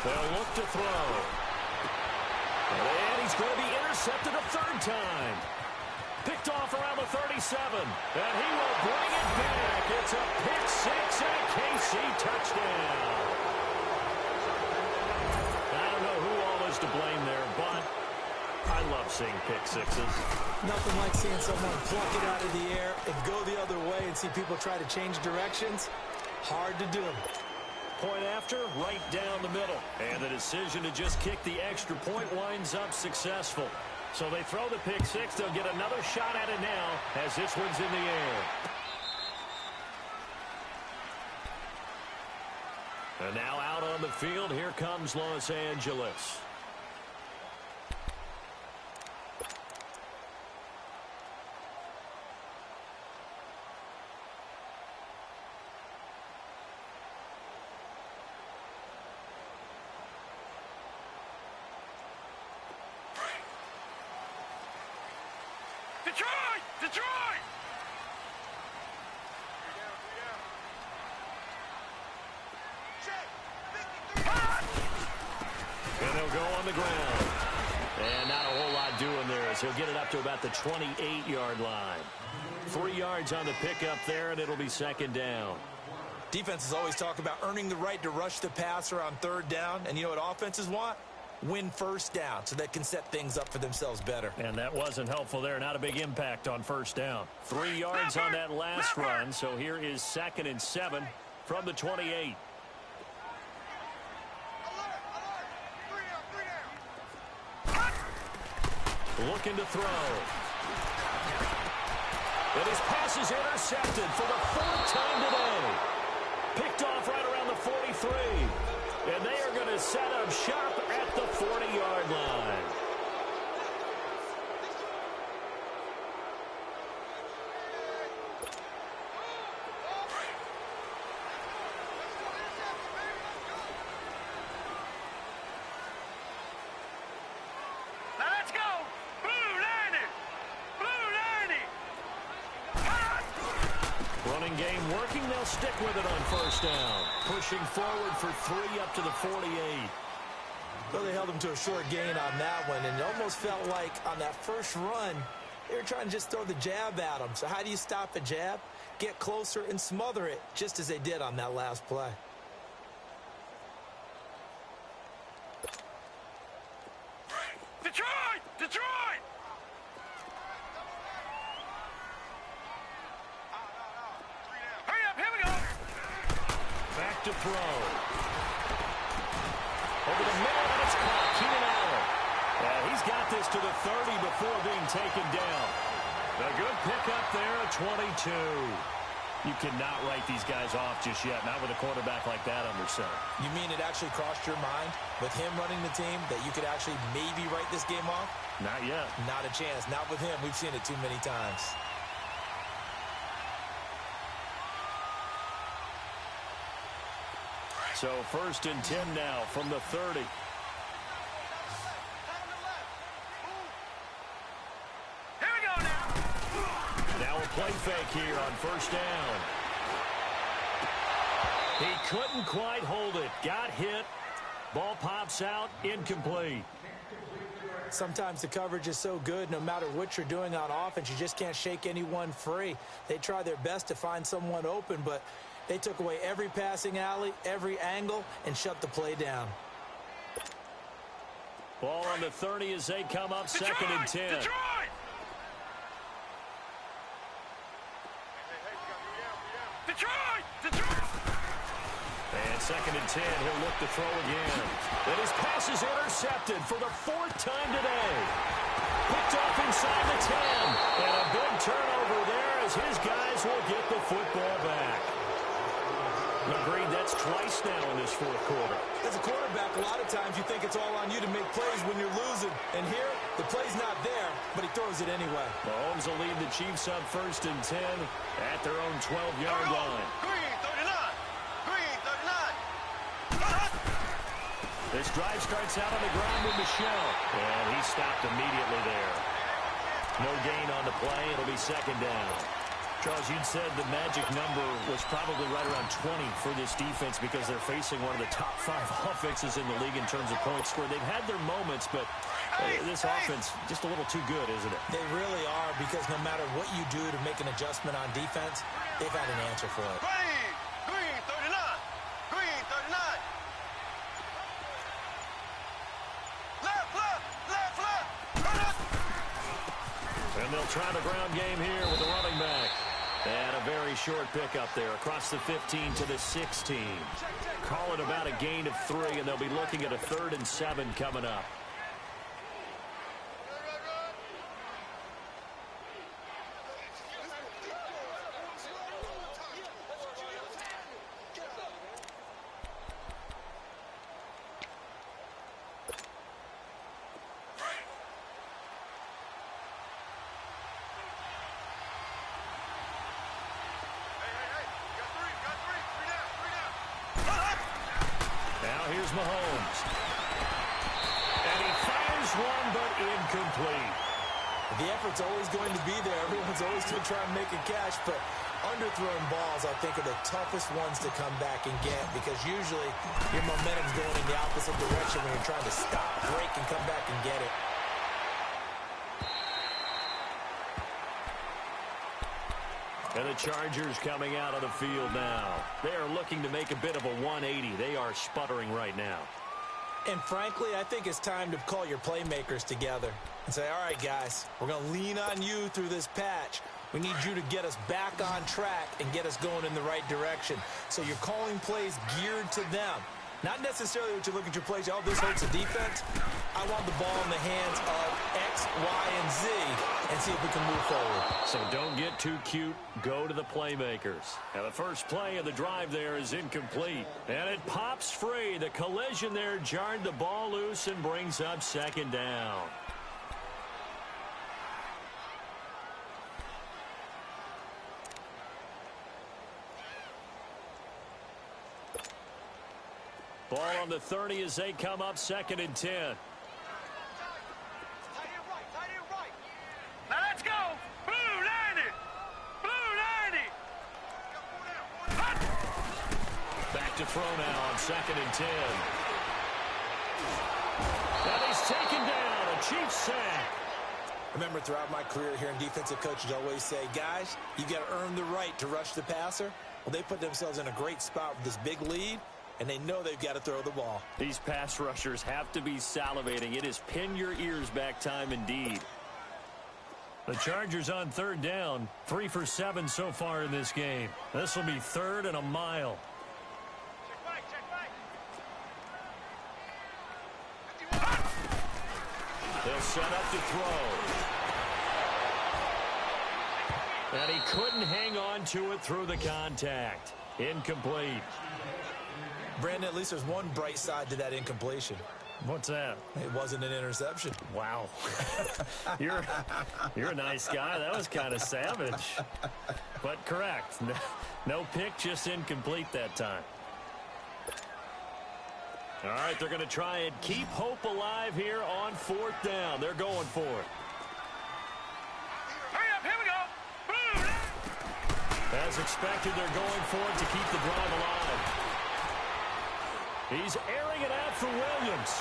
They'll look to throw. And he's going to be intercepted a 3rd time. Picked off around the 37. And he will bring it back. It's a pick 6 and a KC touchdown. I don't know who all is to blame there, but I love seeing pick 6s. Nothing like seeing someone pluck it out of the air and go the other way and see people try to change directions. Hard to do. Point after, right down the middle. And the decision to just kick the extra point winds up successful. So they throw the pick 6. They'll get another shot at it now as this one's in the air. And now out on the field, here comes Los Angeles. Detroit. Detroit. And they'll go on the ground. And not a whole lot doing there as he'll get it up to about the 28-yard line. 3 yards on the pickup there, and it'll be 2nd down. Defenses always talk about earning the right to rush the passer on 3rd down. And you know what offenses want? Win 1st down so they can set things up for themselves better. And that wasn't helpful there. Not a big impact on 1st down. 3 yards on that last run. So here is 2nd and 7 from the 28. Looking to throw. And his pass is intercepted for the 4th time today. Picked off right around the 43. And they are going to set up shop at the 40-yard line. Now let's go. Blue 90. Blue 90. Running game working. They'll stick with it on 1st down. Pushing forward for 3 up to the 48. Well, they held him to a short gain on that one, and it almost felt like on that first run, they were trying to just throw the jab at him. So how do you stop a jab? Get closer and smother it, just as they did on that last play. Detroit. Detroit. Hurry up. Here we go. Back to throw. Over the middle, and it's caught. Keenan Allen. He's got this to the 30 before being taken down. A good pickup there at 22. You cannot write these guys off just yet, not with a quarterback like that under center. You mean it actually crossed your mind with him running the team that you could actually maybe write this game off? Not yet. Not a chance. Not with him. We've seen it too many times. So 1st and 10 now from the 30. Here we go now. Now a play fake here on 1st down. He couldn't quite hold it. Got hit. Ball pops out. Incomplete. Sometimes the coverage is so good, no matter what you're doing on offense, you just can't shake anyone free. They try their best to find someone open, but they took away every passing alley, every angle, and shut the play down. Ball on the 30 as they come up 2nd and 10. Detroit. Detroit. Detroit. And 2nd and 10, he'll look to throw again. And his pass is intercepted for the 4th time today. Picked off inside the 10. And a big turnover there as his guys will get the football back. Agreed, that's twice now in this 4th quarter. As a quarterback, a lot of times you think it's all on you to make plays when you're losing. And here, the play's not there, but he throws it anyway. Mahomes will lead the Chiefs up 1st and 10 at their own 12-yard line. Green 39. Green 39. This drive starts out on the ground with Michel. And he stopped immediately there. No gain on the play. It'll be second down. Charles, you'd said the magic number was probably right around 20 for this defense because they're facing one of the top 5 offenses in the league in terms of points scored. They've had their moments, but this offense just a little too good, isn't it? They really are, because no matter what you do to make an adjustment on defense, they've had an answer for it. Green 39. Green 39. Left. And they'll try the ground game here with the running back. And a very short pickup there across the 15 to the 16. Call it about a gain of 3, and they'll be looking at a 3rd and 7 coming up. Here's Mahomes. And he fires one, but incomplete. The effort's always going to be there. Everyone's always going to try and make a catch, but underthrown balls, I think, are the toughest ones to come back and get, because usually your momentum's going in the opposite direction when you're trying to stop, break, and come back and get it. And the Chargers coming out on the field now. They are looking to make a bit of a 180. They are sputtering right now. And frankly, I think it's time to call your playmakers together and say, all right, guys, we're going to lean on you through this patch. We need you to get us back on track and get us going in the right direction. So you're calling plays geared to them. Not necessarily what you look at your plays, oh, this hurts the defense. I want the ball in the hands of X, Y, and Z and see if we can move forward. So don't get too cute. Go to the playmakers. And the first play of the drive there is incomplete. And it pops free. The collision there jarred the ball loose and brings up second down. Ball on the 30 as they come up 2nd and 10. Now let's go. Blue 90. Blue 90. Back to throw now on 2nd and 10. And he's taken down. A Chiefs sack. Remember, throughout my career here in defensive coaches always say, guys, you got to earn the right to rush the passer. Well, they put themselves in a great spot with this big lead, and they know they've got to throw the ball. These pass rushers have to be salivating. It is pin your ears back time indeed. The Chargers on 3rd down. 3 for 7 so far in this game. This will be 3rd and a mile. They'll set up to throw. And he couldn't hang on to it through the contact. Incomplete. Brandon, at least there's one bright side to that incompletion. What's that? It wasn't an interception. Wow. You're a nice guy. That was kind of savage. But correct. No pick, just incomplete that time. All right, they're going to try and keep hope alive here on 4th down. They're going for it. Hurry up, here we go. Boom. As expected, they're going for it to keep the drive alive. He's airing it out for Williams.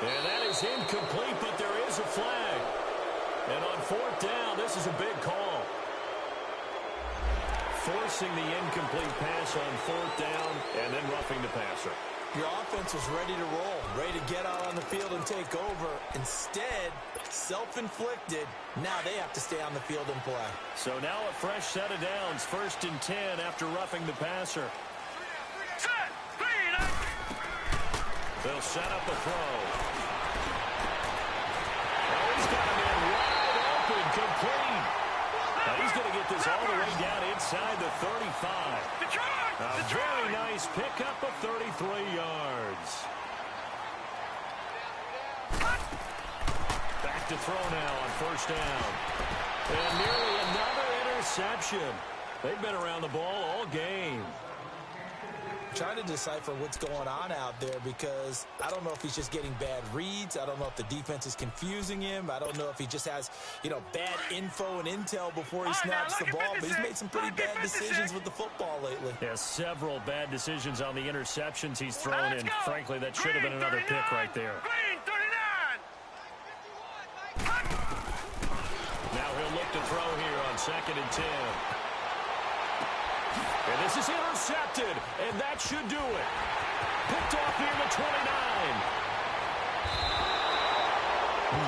And that is incomplete, but there is a flag. And on 4th down, this is a big call. Forcing the incomplete pass on 4th down and then roughing the passer. Your offense was ready to roll, ready to get out on the field and take over. Instead, self-inflicted. Now they have to stay on the field and play. So now a fresh set of downs. 1st and 10 after roughing the passer. Set. Green. They'll set up a throw. Oh, he's got him in wide open, complete. Now he's going to get this all the way down inside the 35. A very nice pickup of 33 yards. Back to throw now on 1st down. And nearly another interception. They've been around the ball all game. trying to decipher what's going on out there because I don't know if he's just getting bad reads. I don't know if the defense is confusing him. I don't know if he just has, bad info and intel before he snaps the ball. But he's made some pretty bad decisions with the football lately. Yeah, several bad decisions on the interceptions he's thrown in. Frankly, that should have been another pick right there. Green 39. Now he'll look to throw here on 2nd and 10. And this is intercepted, and that should do it. Picked off near the 29.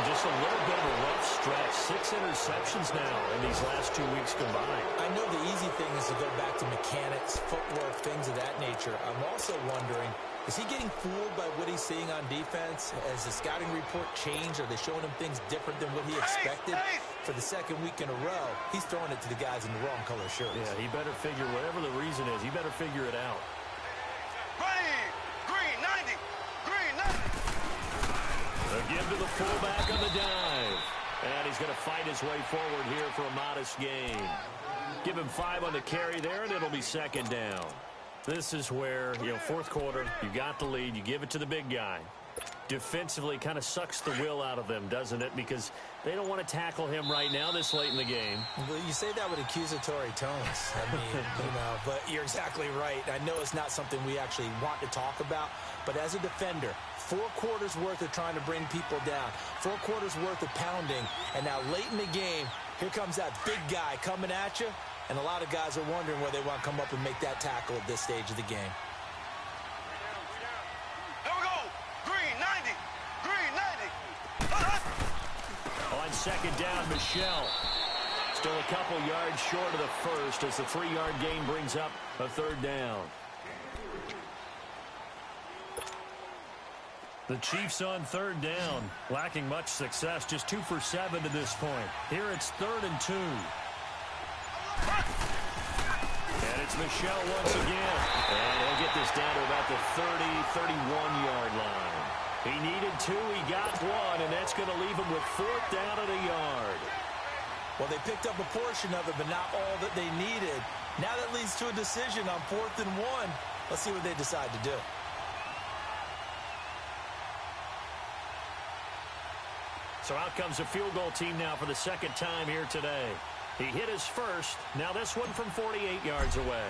Just a little bit of a rough stretch. 6 interceptions now in these last 2 weeks combined. I know the easy thing is to go back to mechanics, footwork, things of that nature. I'm also wondering, is he getting fooled by what he's seeing on defense? Has the scouting report changed? Are they showing him things different than what he expected? For the 2nd week in a row, he's throwing it to the guys in the wrong color shirts. Yeah, he better figure, whatever the reason is, he better figure it out. Green 90. Green 90. A give to the fullback on the dive. And he's going to fight his way forward here for a modest gain. Give him 5 on the carry there, and it'll be 2nd down. This is where, 4th quarter, you got the lead, you give it to the big guy. Defensively kind of sucks the will out of them, doesn't it? Because they don't want to tackle him right now this late in the game. Well, you say that with accusatory tones. I mean, but you're exactly right. I know it's not something we actually want to talk about, but as a defender, 4 quarters worth of trying to bring people down, 4 quarters worth of pounding, and now late in the game, here comes that big guy coming at you, and a lot of guys are wondering where they want to come up and make that tackle at this stage of the game. Here we go. Green 90. Green 90. On 2nd down, Michelle. Still a couple yards short of the first as the 3-yard gain brings up a 3rd down. The Chiefs on 3rd down, lacking much success, just 2 for 7 to this point. Here it's 3rd and 2. And it's Michelle once again. And he'll get this down to about the 31-yard line. He needed 2, he got 1, and that's going to leave him with 4th down at a yard. Well, they picked up a portion of it, but not all that they needed. Now that leads to a decision on 4th and 1. Let's see what they decide to do. So out comes a field goal team now for the 2nd time here today. He hit his first. Now this one from 48 yards away.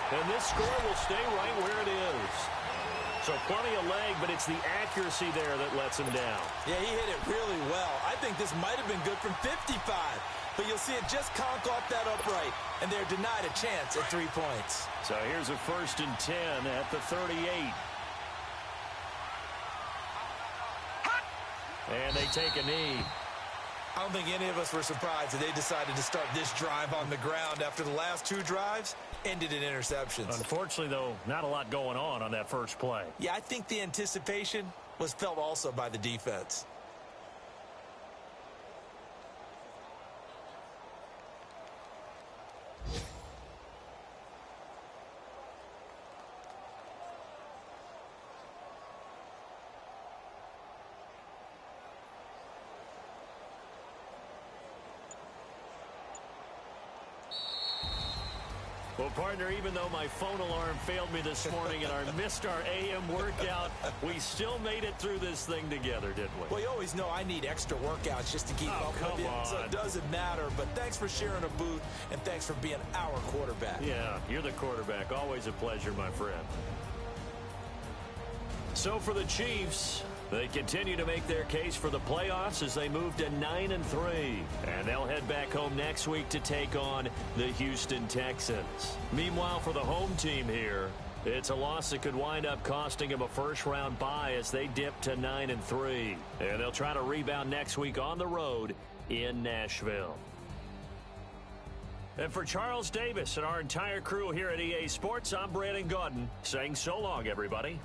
And this score will stay right where it is. So plenty of leg, but it's the accuracy there that lets him down. Yeah, he hit it really well. I think this might have been good from 55. But you'll see it just conk off that upright, and they're denied a chance at 3 points. So here's a 1st and 10 at the 38. And they take a knee. I don't think any of us were surprised that they decided to start this drive on the ground after the last 2 drives ended in interceptions. Unfortunately, though, not a lot going on that first play. Yeah, I think the anticipation was felt also by the defense. Well, partner, even though my phone alarm failed me this morning and I missed our AM workout, we still made it through this thing together, didn't we? Well, you always know I need extra workouts just to keep up with you, so it doesn't matter. But thanks for sharing a booth, and thanks for being our quarterback. Yeah, you're the quarterback. Always a pleasure, my friend. So for the Chiefs, they continue to make their case for the playoffs as they move to 9-3. And they'll head back home next week to take on the Houston Texans. Meanwhile, for the home team here, it's a loss that could wind up costing them a first-round bye as they dip to 9-3. And they'll try to rebound next week on the road in Nashville. And for Charles Davis and our entire crew here at EA Sports, I'm Brandon Gaudin saying so long, everybody.